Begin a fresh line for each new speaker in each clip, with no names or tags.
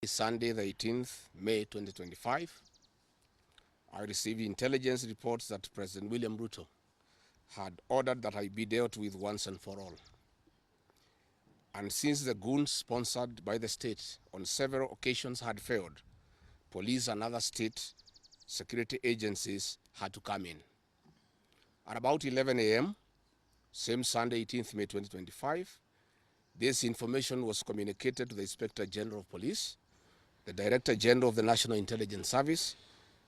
Sunday, the 18th May 2025, I received intelligence reports that President William Ruto had ordered that I be dealt with once and for all. And since the goons sponsored by the state on several occasions had failed, police and other state security agencies had to come in. At about 11 a.m., same Sunday, 18th May 2025, this information was communicated to the Inspector General of Police, the Director General of the National Intelligence Service,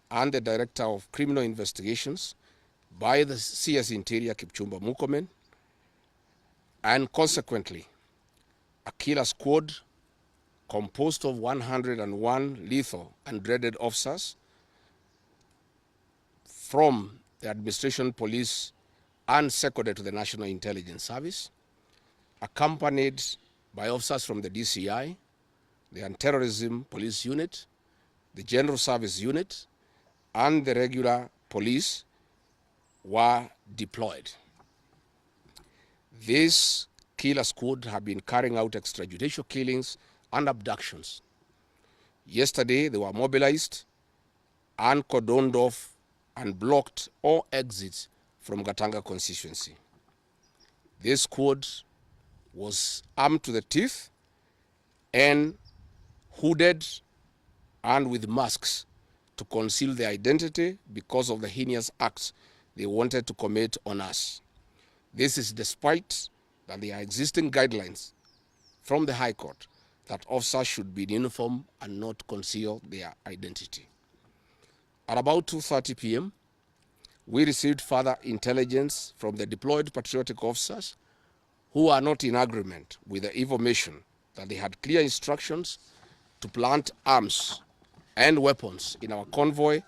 and the Director of Criminal Investigations by the CS Interior Kipchumba Murkomen, and consequently, a killer squad composed of 101 lethal and dreaded officers from the administration police and seconded to the National Intelligence Service, accompanied by officers from the DCI, the Anti-Terrorism Police Unit, the General Service Unit, and the regular police were deployed. This killer squad have been carrying out extrajudicial killings and abductions. Yesterday, they were mobilized and cordoned off and blocked all exits from Gatanga constituency. This squad was armed to the teeth and hooded and with masks to conceal their identity because of the heinous acts they wanted to commit on us. This is despite that there are existing guidelines from the High Court that officers should be in uniform and not conceal their identity. At about 2:30 p.m., we received further intelligence from the deployed patriotic officers who are not in agreement with the information that they had clear instructions to plant arms and weapons in our convoy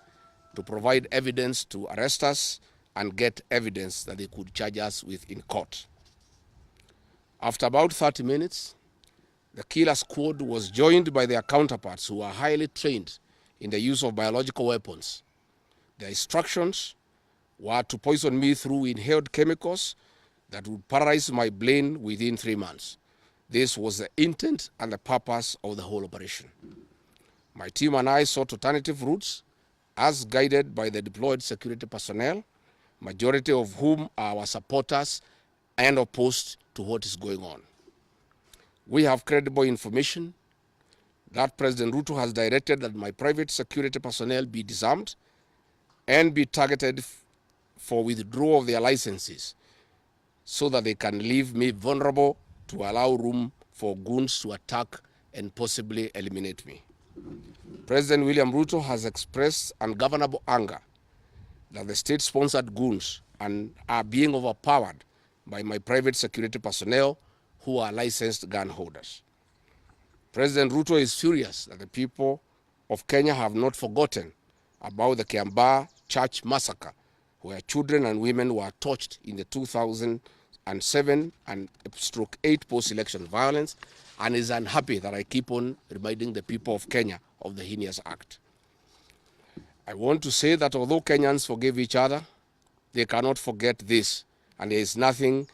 to provide evidence to arrest us and get evidence that they could charge us with in court. After about 30 minutes, the killer squad was joined by their counterparts who are highly trained in the use of biological weapons. Their instructions were to poison me through inhaled chemicals that would paralyze my brain within 3 months. This was the intent and the purpose of the whole operation. My team and I sought alternative routes as guided by the deployed security personnel, majority of whom are our supporters and opposed to what is going on. We have credible information that President Ruto has directed that my private security personnel be disarmed and be targeted for withdrawal of their licenses so that they can leave me vulnerable to allow room for goons to attack and possibly eliminate me. President William Ruto has expressed ungovernable anger that the state-sponsored goons are being overpowered by my private security personnel who are licensed gun holders. President Ruto is furious that the people of Kenya have not forgotten about the Kiambaa church massacre, where children and women were tortured in the 2007 and /8 post-election violence, and is unhappy that I keep on reminding the people of Kenya of the heinous act. I want to say that although Kenyans forgive each other, they cannot forget this, and there is nothing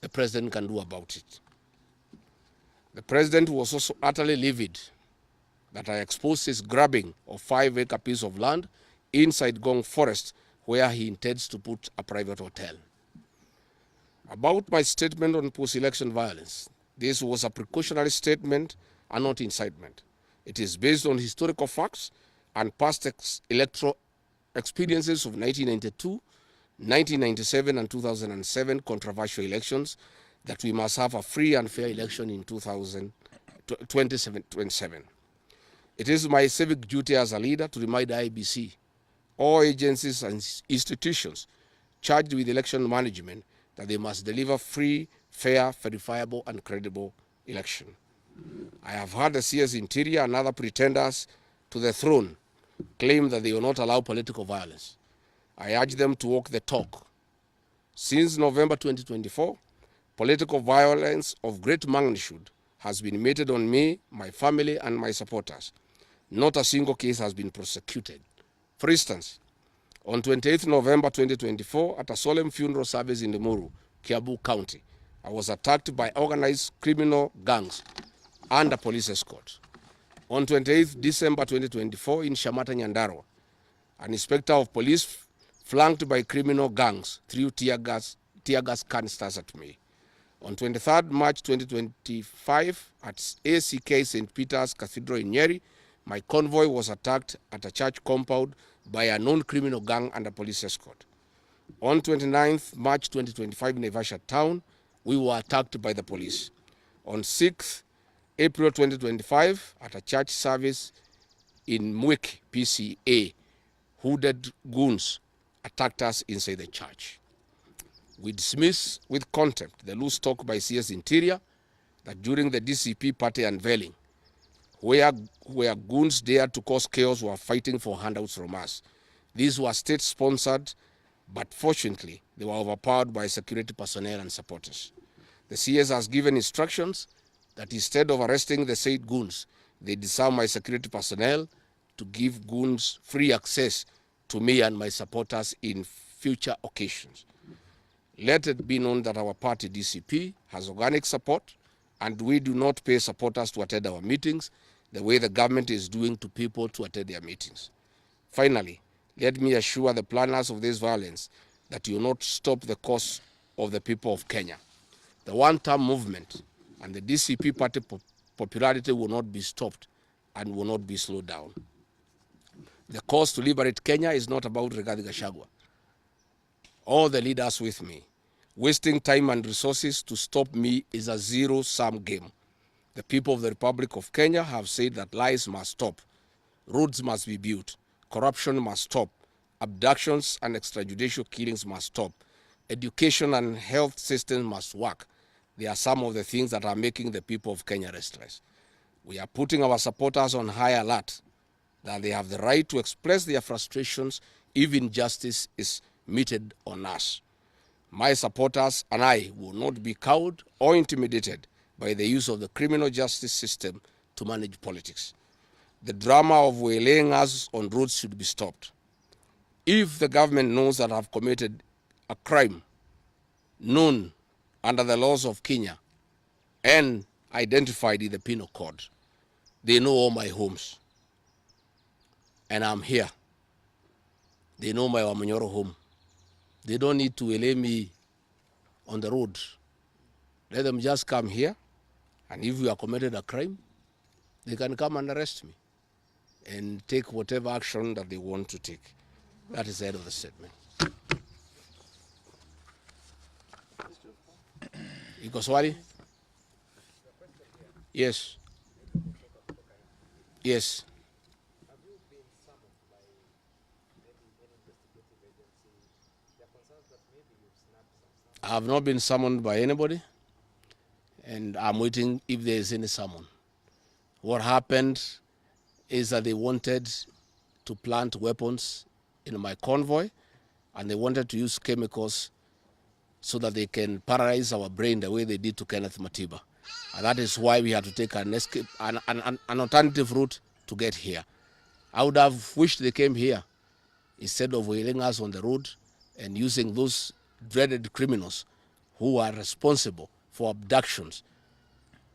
the president can do about it. The president was also utterly livid that I exposed his grabbing of 5-acre piece of land inside Gong Forest, where he intends to put a private hotel. About my statement on post-election violence, this was a precautionary statement and not incitement. It is based on historical facts and past electoral experiences of 1992, 1997, and 2007 controversial elections, that we must have a free and fair election in 2027. It is my civic duty as a leader to remind IEBC, all agencies and institutions charged with election management, that they must deliver free, fair, verifiable, and credible election. I have heard the CS Interior and other pretenders to the throne claim that they will not allow political violence. I urge them to walk the talk. Since November 2024, political violence of great magnitude has been meted on me, my family, and my supporters. Not a single case has been prosecuted. For instance, on 28th November 2024, at a solemn funeral service in Limuru, Kiambu County, I was attacked by organized criminal gangs and a police escort. On 28th December 2024 in Shamata, Nyandarua, an inspector of police flanked by criminal gangs threw tear gas canisters at me. On 23rd March 2025 at ACK St. Peter's Cathedral in Nyeri, my convoy was attacked at a church compound by a known criminal gang under police escort. On 29th March 2025 in Naivasha town, we were attacked by the police. On 6th April 2025 at a church service in Imewaka, PCA, hooded goons attacked us inside the church. We dismiss with contempt the loose talk by CS Interior that during the DCP party unveiling, where goons dared to cause chaos were fighting for handouts from us. These were state-sponsored, but fortunately, they were overpowered by security personnel and supporters. The CS has given instructions that instead of arresting the said goons, they disarm my security personnel to give goons free access to me and my supporters in future occasions. Let it be known that our party, DCP, has organic support, and we do not pay supporters to attend our meetings the way the government is doing to people to attend their meetings. Finally, let me assure the planners of this violence that you will not stop the cause of the people of Kenya. The one-term movement and the DCP party popularity will not be stopped and will not be slowed down. The cause to liberate Kenya is not about Gachagua. All the leaders with me. Wasting time and resources to stop me is a zero-sum game. The people of the Republic of Kenya have said that lies must stop, roads must be built, corruption must stop, abductions and extrajudicial killings must stop, education and health systems must work. They are some of the things that are making the people of Kenya restless. We are putting our supporters on high alert that they have the right to express their frustrations if injustice is meted on us. My supporters and I will not be cowed or intimidated by the use of the criminal justice system to manage politics. The drama of waylaying us on roads should be stopped. If the government knows that I have committed a crime known under the laws of Kenya and identified in the penal code, they know all my homes. And I'm here. They know my Wamanyoro home. They don't need to waylay me on the road. Let them just come here, and if you have committed a crime, they can come and arrest me and take whatever action that they want to take. That is the end of the statement. Iko swali? Yes. Yes. I have not been summoned by anybody, and I'm waiting if there is any summon. What happened is that they wanted to plant weapons in my convoy, and they wanted to use chemicals so that they can paralyze our brain the way they did to Kenneth Matiba. And that is why we had to take an alternative route to get here. I would have wished they came here instead of wailing us on the road and using those dreaded criminals who are responsible for abductions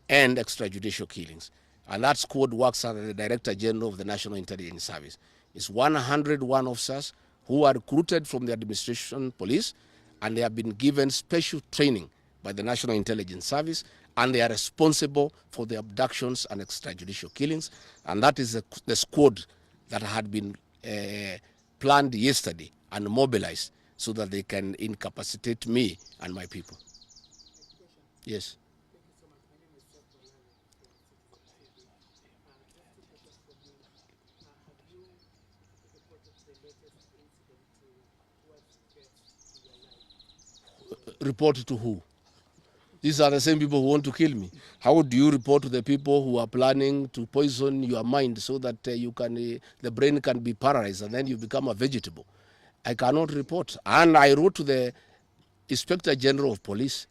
and extrajudicial killings. And that squad works under the Director General of the National Intelligence Service. It's 101 officers who are recruited from the administration police, and they have been given special training by the National Intelligence Service, and they are responsible for the abductions and extrajudicial killings. And that is the squad that had been planned yesterday and mobilized so that they can incapacitate me and my people. Yes. Report to who? These are the same people who want to kill me. How do you report to the people who are planning to poison your mind so that the brain can be paralyzed and then you become a vegetable? I cannot report. And I wrote to the Inspector General of Police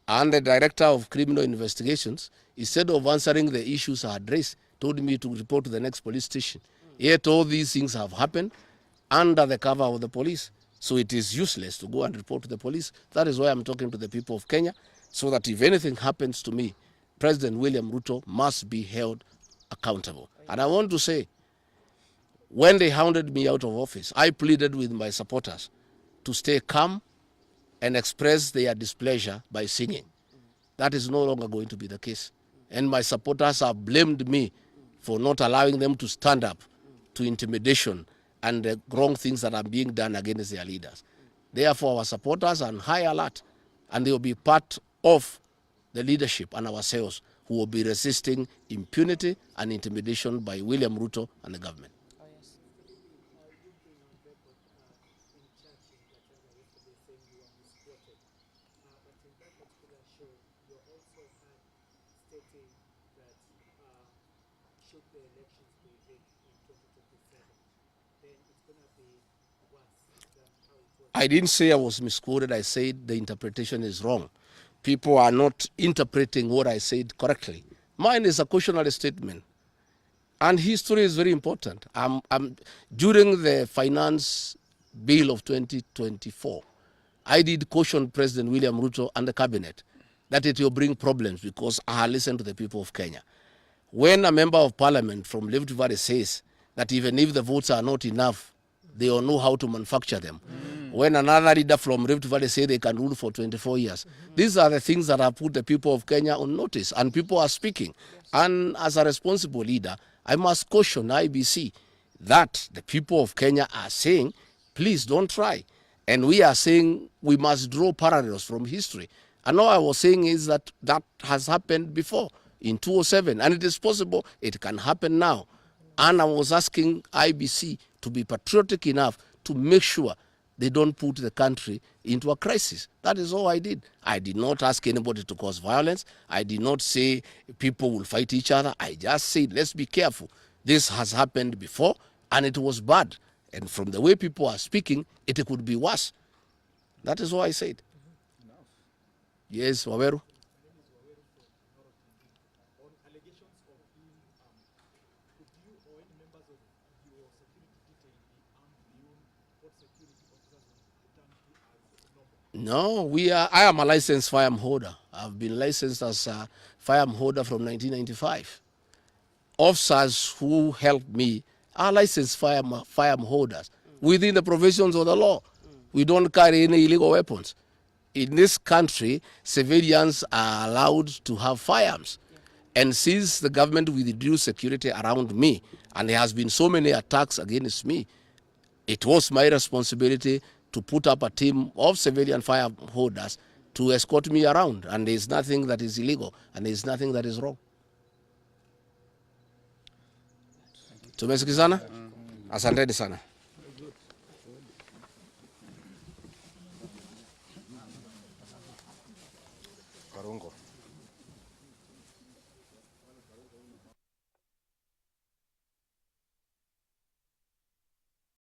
and the Director of Criminal Investigations. Instead of answering the issues I had raised, told me to report to the next police station. Yet all these things have happened under the cover of the police. So it is useless to go and report to the police. That is why I'm talking to the people of Kenya, so that if anything happens to me, President William Ruto must be held accountable. And I want to say, when they hounded me out of office, I pleaded with my supporters to stay calm and express their displeasure by singing. That is no longer going to be the case. And my supporters have blamed me for not allowing them to stand up to intimidation and the wrong things that are being done against their leaders. Therefore, our supporters are on high alert, and they will be part of the leadership and ourselves who will be resisting impunity and intimidation by William Ruto and the government.
Oh, yes.
Should the elections be rigged in 2027, then it's going to be worse than how it was.
I didn't say I was misquoted. I said the interpretation is wrong. People are not interpreting what I said correctly. Mine is a cautionary statement. And history is very important. During the finance bill of 2024, I did caution President William Ruto and the cabinet that it will bring problems because I listened to the people of Kenya. When a member of parliament from Rift Valley says that even if the votes are not enough, they will know how to manufacture them. When another leader from Rift Valley says they can rule for 24 years, these are the things that have put the people of Kenya on notice, and people are speaking. And as a responsible leader, I must caution IBC that the people of Kenya are saying, please don't try. And we are saying we must draw parallels from history. And all I was saying is that that has happened before in 2007, and it is possible it can happen now. And I was asking IBC to be patriotic enough to make sure they don't put the country into a crisis. That is all I did. I did not ask anybody to cause violence. I did not say people will fight each other. I just said, let's be careful. This has happened before, and it was bad. And from the way people are speaking, it could be worse. That is all I said. Yes, Waweru. No, I am a licensed firearm holder. I've been licensed as a firearm holder from 1995. Officers who helped me are licensed firearm holders within the provisions of the law. We don't carry any illegal weapons. In this country, civilians are allowed to have firearms. And since the government withdrew security around me, and there has been so many attacks against me, it was my responsibility to put up a team of civilian firearm holders to escort me around. And there is nothing that is illegal, and there is nothing that is wrong. Tumesikizana? Asanteni sana. Karungo.